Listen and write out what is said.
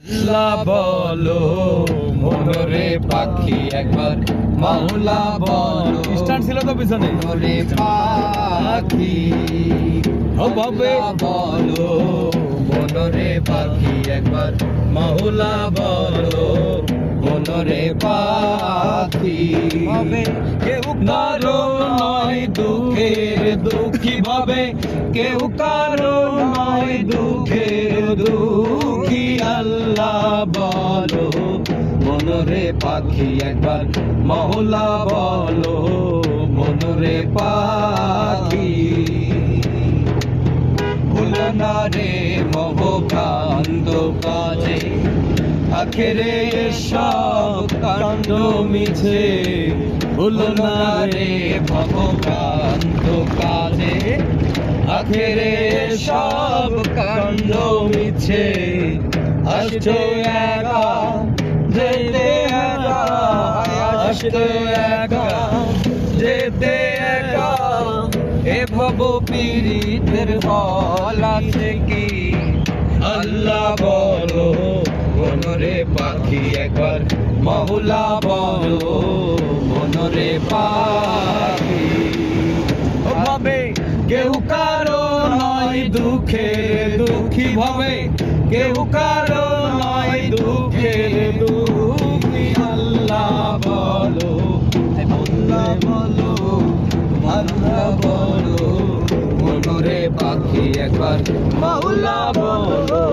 আল্লাহ বলো মনরে পাখি একবার মাওলা বলো স্ট্যান্ড ছিল তো পিছনে মনরে পাখি ও বাবে বলো মনরে পাখি একবার মাওলা বলো মনরে পাখি বাবে কেউ কারো নয় দুঃখের দুঃখী ভাবে কেউ কারো নয় দুঃখের দুঃখী আল্লাহ বলো মনরে পাখি একবার মাওলা বলো মনরে পাখি ভুলো না রে মোহকান্ত কাজে আখেরে সব কাণ্ড মিছে ভুলো না রে ভবকান্ত কাজে আখেরে সব কাণ্ড মিছে আসছে একা যেতে একা আসছে একা যেতে একা এ ভব পীড়িতের ফল আছে কি আল্লাহ বলো মনরে পাখি একবার মাওলা বলো মনরে পাখি বাবে কেউ কারো নয় দুঃখের দুঃখী ভাবে কেউ কারো নয় দুঃখের দুঃখী আল্লাহ বলো আল্লাহ বলো আল্লাহ বলো মনরে পাখি একবার মাওলা বলো